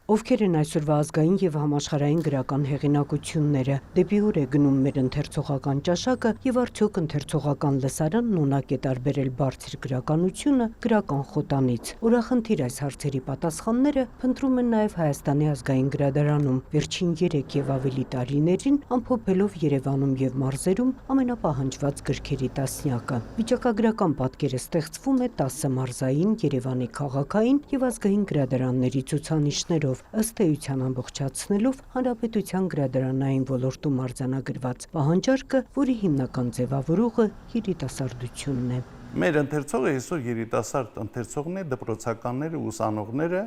Ովքեր են այսօրվա ազգային եւ համաշխարհային գրական հեղինակությունները, դեպի ուր է գնում մեր ընթերցողական ճաշակը եւ արդյոք ընթերցողական լսարանն ունակ է տարբերել բարձր գրականությունը գրական խոտանից։ Ուրախնդիր այս հարցերի պատասխանները փնտրում են նաեւ Հայաստանի ազգային գրադարանում վերջին 3 եւ ավելի տարիներին ամփոփելով Երևանում եւ մարզերում ամենապահանջված գրքերի տասնյակը։ Վիճակագրական պատկերը ստեղծվում է 10 մարզային, Երևանի քաղաքային եւ ազգային գրադարանների ցուցանիշներով, ըստ էության ամբողջացնելով հանրապետության գրադարանային ոլորտում արձանագրված պահանջարկը, որի հիմնական ձևավորողը երիտասարդությունն է։ Մեր ընթերցողը այսօր երիտասարդ ընթերցողն է, դպրոցականները, ուսանողները,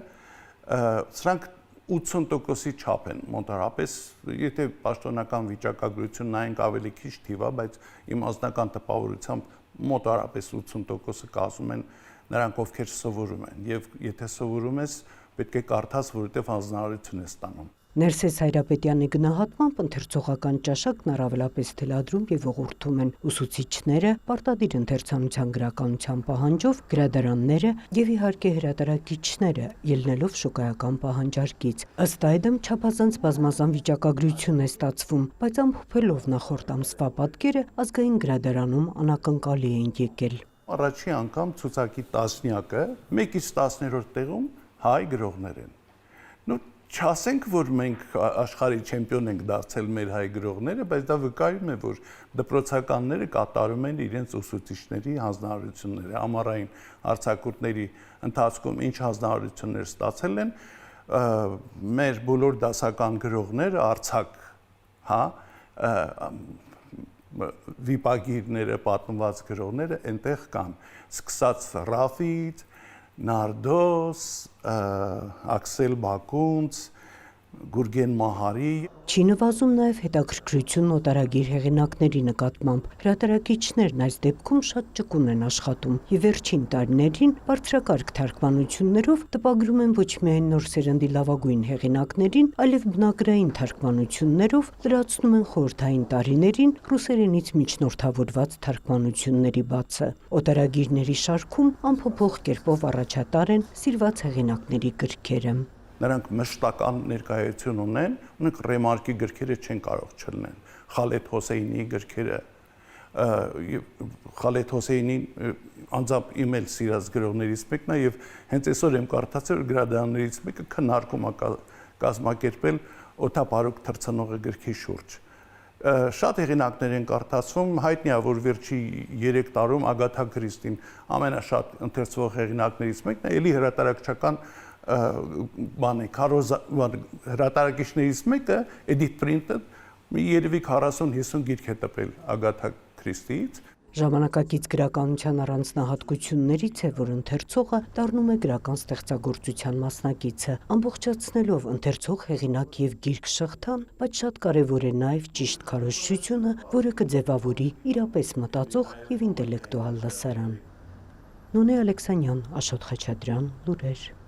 սրանք 80%-ի չափ են մոտարապես, եթե պաշտոնական վիճակագրություն նայենք ավելի քիչ թիվ է, բայց իմ անձնական տպավորությամբ մոտարապես 80%-ը կազմում են նրանք, ովքեր սովորում են, եւ եթե սովորում ես, պետք է կարդաս, որովհետեւ հանձնարարություն ես ստանում։ Ներսես Հայրապետյանի գնահատմամբ ընթերցողական ճաշակն առավելապես թելադրում եւ ողորթում են ուսուցիչները, պարտադիր ընթերցանության գրականության պահանջով, գրադարանները եւ իհարկե հրատարակիչները, ելնելով շուկայական պահանջարկից։ Ըստ այդմ չափազանց բազմազան վիճակագրություն է ստացվում, բայց ամփոփելով նախորդ ամսվա պատկերը ազգային գրադարանում անակնկալի են եկել։ Առաջի անգամ ցուցակի տասնյակը 1-ից 10-րդ տեղում հայ գրողներ են։ Չասենք, որ մենք աշխարհի չեմպիոն ենք դարձել մեր հայ գրողները, բայց դա վկայում է, որ դպրոցականները կատարում են իրենց ուսուցիչների հանձնարարությունները, ամառային արձակուրդների ընթացքում ինչ հանձնարարություններ ստացել են, մեր բոլոր դասական գրողները արձակ, վիպագիրները, պատմված գրողները այնտեղ կան, սկսած Ռաֆից, Նարդոս, Աքսել Բակունց, Գուրգեն Մահարի։ Չի նվազում նաև հետաքրքրություն օտարագիր հեղինակների նկատմամբ։ Հրատարակիչներն այս դեպքում շատ ճկուն են աշխատում եւ վերջին տարիներին բարձրակարգ թարգմանություններով տպագրում են ոչ միայն նոր սերնդի լավագույն հեղինակներին, այլև բնագրային թարգմանություններով լրացնում են խորհրդային տարիներին ռուսերենից միջնորդավորված թարգմանությունների բացը։ Օտարագիրների շարքում ամփոփող կերպով առաջատար են սիրված հեղինակների գրքերը։ Նրանք մշտական ներկայություն ունեն, ունենք ռեմարկի գրքերը չեն կարող չլնել։ Խալեդ Հոսեյնի գրքերը, Խալեդ Հոսեյնին անձամբ իմ էլ սիրած գրողներից մեկն է եւ հենց այսօր եմ կարդացել գրադարաններից մեկը քննարկում է կազմակերպել օթապարուկ թռցնողի գրքի շուրջ։ Շատ հեղինակներ են կարդացվում, հայտնի է, որ վերջի 3 տարում Ագաթա Քրիստին ամենաշատ ընթերցվող հեղինակներից մեկն է, ելի հրատարակչական հրատարակիչներից մեկը Էդիթ Պրինտը երևի 40-50 գիրք է տպել Ագաթա Քրիստիից։ Ժամանակակից գրականության առանձնահատկություններից է, որ ընթերցողը դառնում է գրական ստեղծագործության մասնակիցը, ամբողջացնելով ընթերցող հեղինակ եւ գիրք շղթան, բայց շատ կարեւոր է նաեւ ճիշտ քարոզչությունը, որը կձևավորի իրապես մտածող եւ ինտելեկտուալ լսարան։ Նոնե Ալեքսանյան, Աշոտ Խաչատրյան, լուրեր։